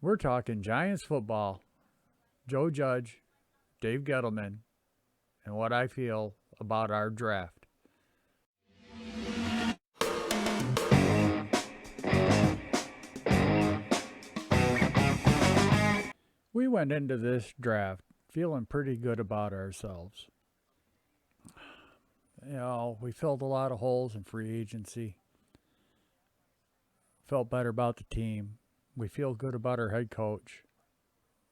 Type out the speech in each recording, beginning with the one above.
We're talking Giants football, Joe Judge, Dave Gettleman, and what I feel about our draft. We went into this draft feeling pretty good about ourselves. We filled a lot of holes in free agency. Felt better about the team. We feel good about our head coach.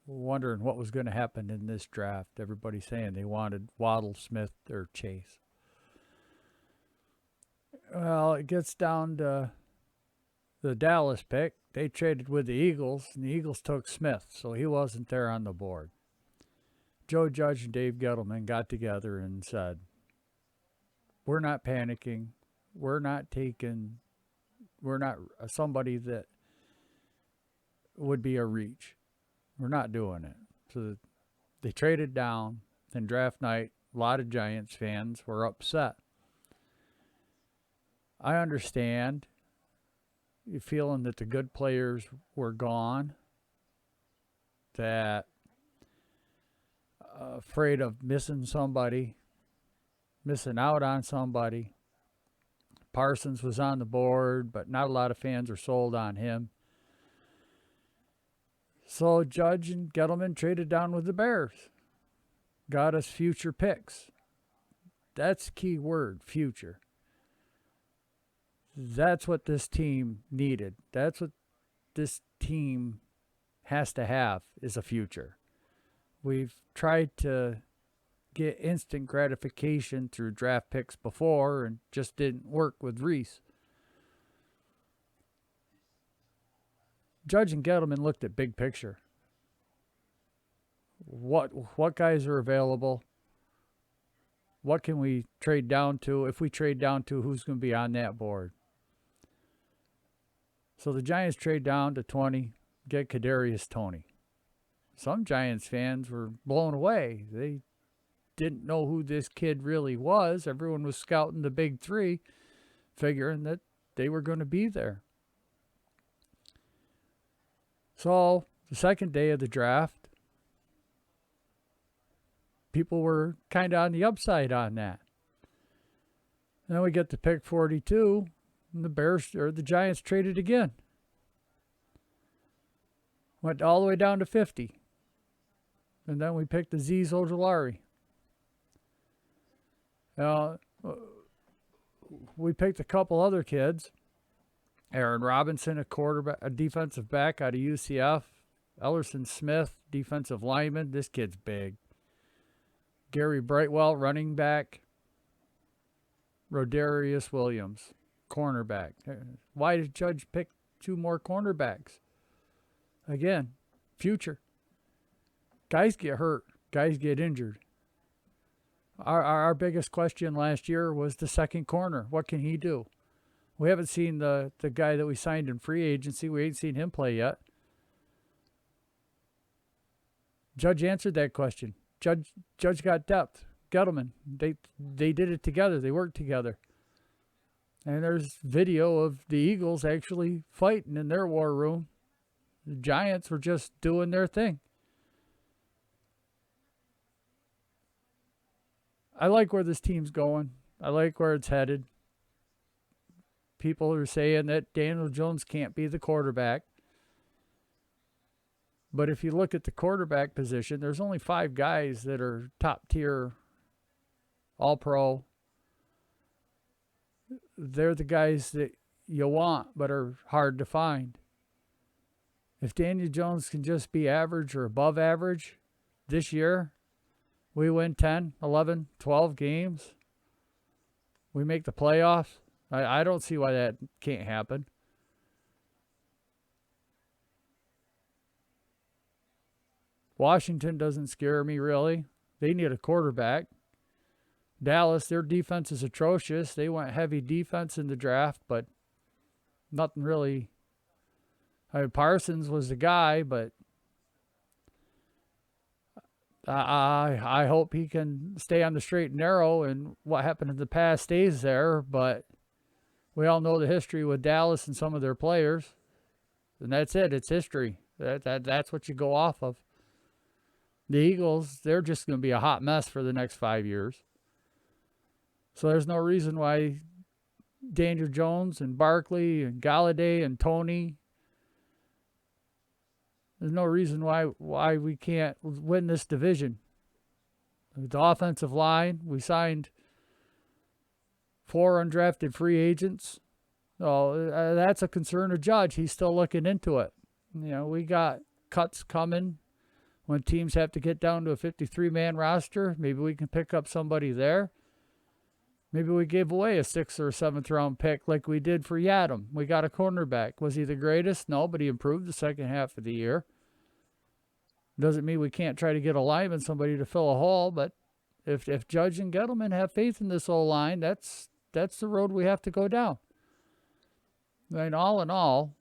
Wondering what was going to happen in this draft. Everybody saying they wanted Waddle, Smith, or Chase. Well, it gets down to the Dallas pick. They traded with the Eagles, and the Eagles took Smith, so he wasn't there on the board. Joe Judge and Dave Gettleman got together and said, we're not panicking. We're not somebody that would be a reach. We're not doing it. So they traded down. Then draft night, a lot of Giants fans were upset. I understand you feeling that the good players were gone, that afraid of missing out on somebody. Parsons was on the board, but not a lot of fans are sold on him. So Judge and Gettleman traded down with the Bears. Got us future picks. That's the key word, future. That's what this team needed. That's what this team has to have, is a future. We've tried to get instant gratification through draft picks before and just didn't work with Reese. Judge and Gettleman looked at big picture. What guys are available? What can we trade down to? If we trade down to, who's going to be on that board? So the Giants trade down to 20, get Kadarius Toney. Some Giants fans were blown away. They didn't know who this kid really was. Everyone was scouting the big three, figuring that they were going to be there. So the second day of the draft, people were kind of on the upside on that. And then we get to pick 42, and the Giants traded again. Went all the way down to 50. And then we picked Azeez Ojulari. We picked a couple other kids. Aaron Robinson, a defensive back out of UCF. Ellerson Smith, defensive lineman. This kid's big. Gary Brightwell, running back. Rodarius Williams, cornerback. Why did Judge pick two more cornerbacks? Again, future. Guys get hurt. Guys get injured. Our biggest question last year was the second corner. What can he do? We haven't seen the guy that we signed in free agency. We ain't seen him play yet. Judge answered that question. Judge got depth. Gettleman. They did it together. They worked together. And there's video of the Eagles actually fighting in their war room. The Giants were just doing their thing. I like where this team's going. I like where it's headed. People are saying that Daniel Jones can't be the quarterback. But if you look at the quarterback position, there's only 5 guys that are top tier, all-pro. They're the guys that you want but are hard to find. If Daniel Jones can just be average or above average this year, we win 10, 11, 12 games. We make the playoffs. I don't see why that can't happen. Washington doesn't scare me, really. They need a quarterback. Dallas, their defense is atrocious. They went heavy defense in the draft, but nothing really. Parsons was the guy, but I hope he can stay on the straight and narrow, and what happened in the past stays there. But we all know the history with Dallas and some of their players, and that's it. It's history. That's what you go off of. The Eagles, they're just going to be a hot mess for the next 5 years. So there's no reason why Daniel Jones and Barkley and Galladay and Tony, there's no reason why we can't win this division. The offensive line, we signed 4 undrafted free agents. So that's a concern of Judge. He's still looking into it. We got cuts coming when teams have to get down to a 53-man roster. Maybe we can pick up somebody there. Maybe we gave away a 6th or 7th round pick like we did for Yadam. We got a cornerback. Was he the greatest? No, but he improved the second half of the year. Doesn't mean we can't try to get a lineman, somebody to fill a hole, but if Judge and Gettleman have faith in this O-line, that's the road we have to go down. And all in all,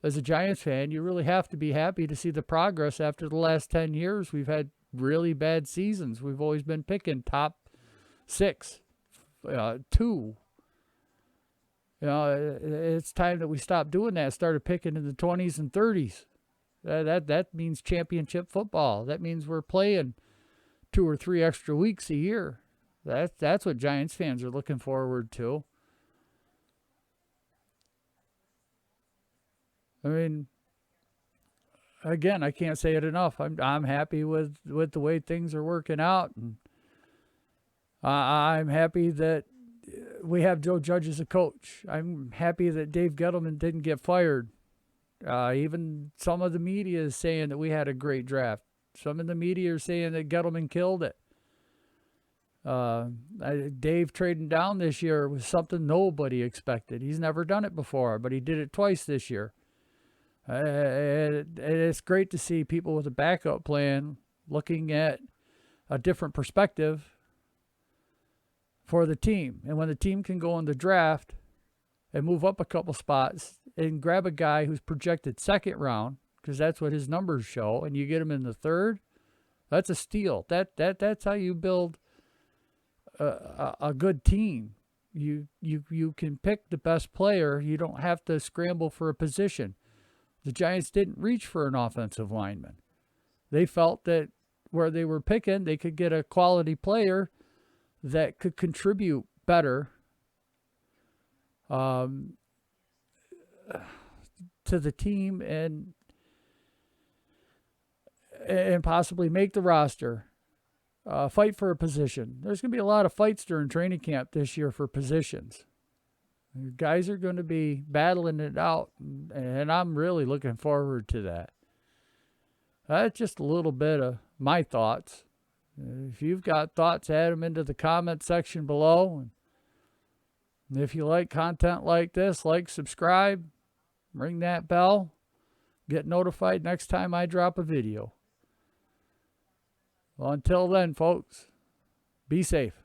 as a Giants fan, you really have to be happy to see the progress after the last 10 years. We've had really bad seasons. We've always been picking top 6, 2. It's time that we stopped doing that, started picking in the 20s and 30s. That means championship football. That means we're playing 2 or 3 extra weeks a year. That's what Giants fans are looking forward to. I mean, again, I can't say it enough. I'm happy with the way things are working out, and I'm happy that we have Joe Judge as a coach. I'm happy that Dave Gettleman didn't get fired. Even some of the media is saying that we had a great draft. Some of the media are saying that Gettleman killed it. Dave trading down this year was something nobody expected. He's never done it before, but he did it twice this year. And it's great to see people with a backup plan looking at a different perspective for the team. And when the team can go in the draft and move up a couple spots and grab a guy who's projected 2nd round, because that's what his numbers show, and you get him in the 3rd, that's a steal. That's how you build a good team. You can pick the best player. You don't have to scramble for a position. The Giants didn't reach for an offensive lineman. They felt that where they were picking, they could get a quality player that could contribute better to the team and possibly make the roster, fight for a position. There's going to be a lot of fights during training camp this year for positions. Guys are going to be battling it out, and I'm really looking forward to that. That's just a little bit of my thoughts. If you've got thoughts, add them into the comment section below. And if you like content like this, like, subscribe, ring that bell, get notified next time I drop a video. Well, until then, folks, be safe.